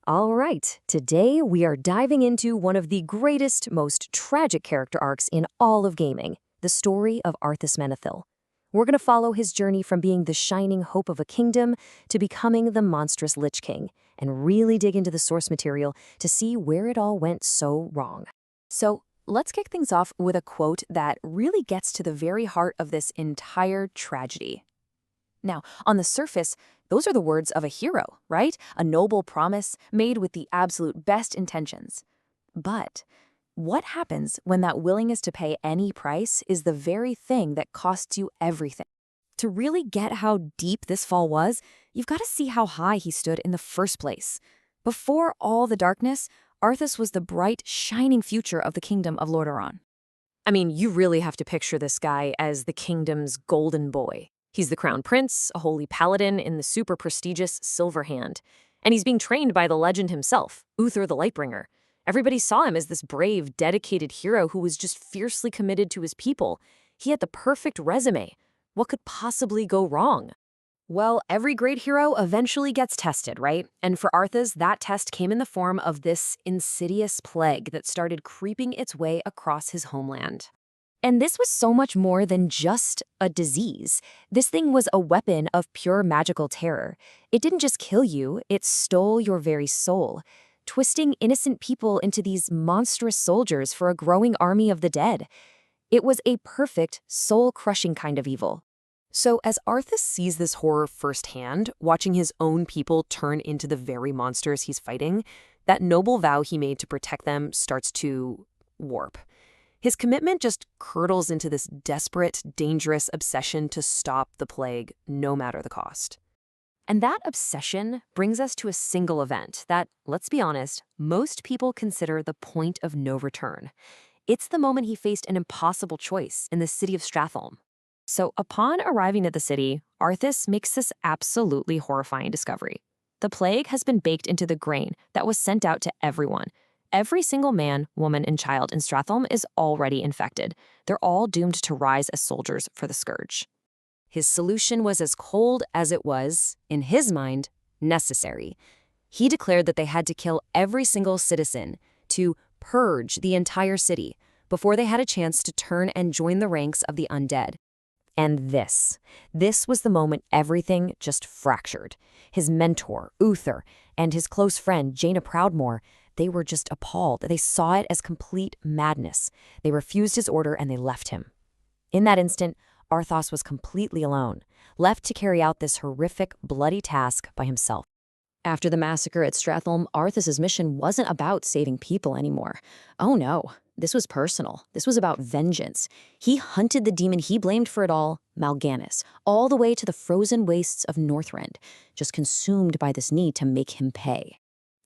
All right, today we are diving into one of the greatest, most tragic character arcs in all of gaming, the story of Arthas Menethil. We're going to follow his journey from being the shining hope of a kingdom to becoming the monstrous Lich King, and really dig into the source material to see where it all went so wrong. So, let's kick things off with a quote that really gets to the very heart of this entire tragedy. Now, on the surface, those are the words of a hero, right? A noble promise made with the absolute best intentions. But what happens when that willingness to pay any price is the very thing that costs you everything? To really get how deep this fall was, you've got to see how high he stood in the first place. Before all the darkness, Arthas was the bright, shining future of the kingdom of Lordaeron. I mean, you really have to picture this guy as the kingdom's golden boy. He's the Crown Prince, a holy Paladin in the super prestigious Silver Hand. And he's being trained by the legend himself, Uther the Lightbringer. Everybody saw him as this brave, dedicated hero who was just fiercely committed to his people. He had the perfect resume. What could possibly go wrong? Well, every great hero eventually gets tested, right? And for Arthas, that test came in the form of this insidious plague that started creeping its way across his homeland. And this was so much more than just a disease. This thing was a weapon of pure magical terror. It didn't just kill you, it stole your very soul, twisting innocent people into these monstrous soldiers for a growing army of the dead. It was a perfect, soul-crushing kind of evil. So as Arthas sees this horror firsthand, watching his own people turn into the very monsters he's fighting, that noble vow he made to protect them starts to warp. His commitment just curdles into this desperate, dangerous obsession to stop the plague, no matter the cost. And that obsession brings us to a single event that, let's be honest, most people consider the point of no return. It's the moment he faced an impossible choice in the city of Stratholme. So upon arriving at the city, Arthas makes this absolutely horrifying discovery. The plague has been baked into the grain that was sent out to everyone. Every single man, woman, and child in Stratholme is already infected. They're all doomed to rise as soldiers for the scourge. His solution was as cold as it was, in his mind, necessary. He declared that they had to kill every single citizen, to purge the entire city, before they had a chance to turn and join the ranks of the undead. And this was the moment everything just fractured. His mentor, Uther, and his close friend, Jaina Proudmoore, they were just appalled. They saw it as complete madness. They refused his order and they left him. In that instant, Arthas was completely alone, left to carry out this horrific, bloody task by himself. After the massacre at Stratholme, Arthas's mission wasn't about saving people anymore. Oh no, this was personal. This was about vengeance. He hunted the demon he blamed for it all, Mal'Ganis, all the way to the frozen wastes of Northrend, just consumed by this need to make him pay.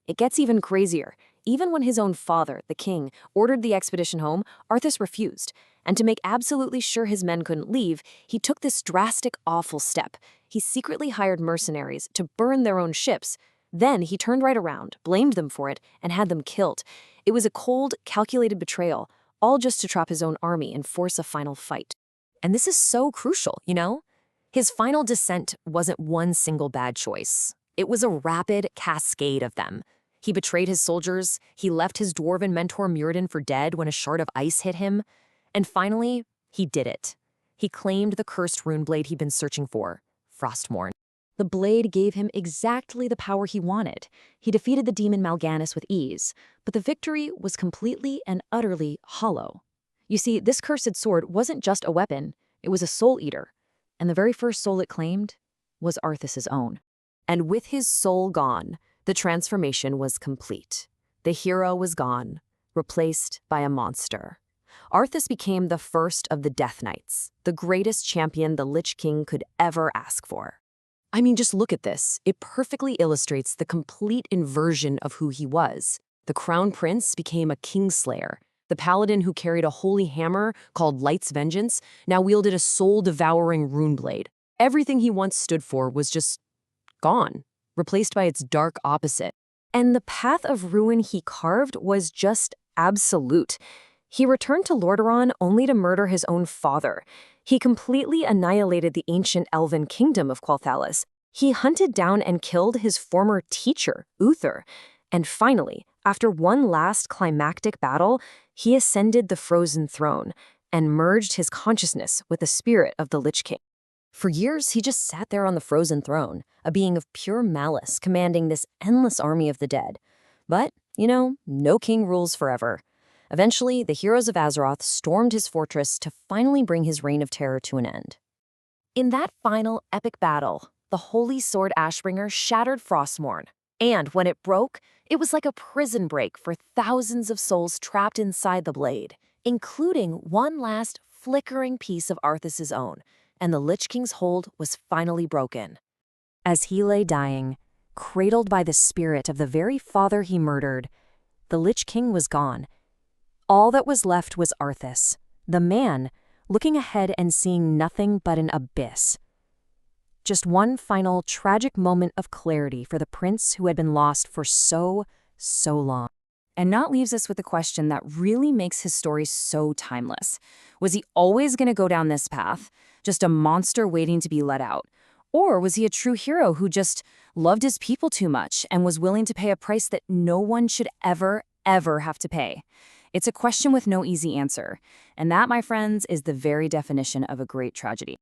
It gets even crazier. Even when his own father, the king, ordered the expedition home, Arthas refused. And to make absolutely sure his men couldn't leave, he took this drastic, awful step. He secretly hired mercenaries to burn their own ships. Then he turned right around, blamed them for it, and had them killed. It was a cold, calculated betrayal, all just to trap his own army and force a final fight. And this is so crucial, you know? His final descent wasn't one single bad choice. It was a rapid cascade of them. He betrayed his soldiers, he left his dwarven mentor Muradin for dead when a shard of ice hit him, and finally, he did it. He claimed the cursed runeblade he'd been searching for, Frostmourne. The blade gave him exactly the power he wanted. He defeated the demon Mal'Ganis with ease, but the victory was completely and utterly hollow. You see, this cursed sword wasn't just a weapon, it was a soul eater, and the very first soul it claimed was Arthas's own. And with his soul gone, the transformation was complete. The hero was gone, replaced by a monster. Arthas became the first of the Death Knights, the greatest champion the Lich King could ever ask for. I mean, just look at this. It perfectly illustrates the complete inversion of who he was. The Crown Prince became a Kingslayer. The Paladin who carried a holy hammer called Light's Vengeance now wielded a soul-devouring runeblade. Everything he once stood for was just gone, replaced by its dark opposite. And the path of ruin he carved was just absolute. He returned to Lordaeron only to murder his own father. He completely annihilated the ancient elven kingdom of Quel'Thalas. He hunted down and killed his former teacher, Uther. And finally, after one last climactic battle, he ascended the frozen throne and merged his consciousness with the spirit of the Lich King. For years, he just sat there on the frozen throne, a being of pure malice commanding this endless army of the dead. But, no king rules forever. Eventually, the heroes of Azeroth stormed his fortress to finally bring his reign of terror to an end. In that final epic battle, the holy sword Ashbringer shattered Frostmourne. And when it broke, it was like a prison break for thousands of souls trapped inside the blade, including one last flickering piece of Arthas' own, and the Lich King's hold was finally broken. As he lay dying, cradled by the spirit of the very father he murdered, the Lich King was gone. All that was left was Arthas, the man, looking ahead and seeing nothing but an abyss. Just one final tragic moment of clarity for the prince who had been lost for so long. And that leaves us with a question that really makes his story so timeless. Was he always going to go down this path, just a monster waiting to be let out? Or was he a true hero who just loved his people too much and was willing to pay a price that no one should ever have to pay? It's a question with no easy answer. And that, my friends, is the very definition of a great tragedy.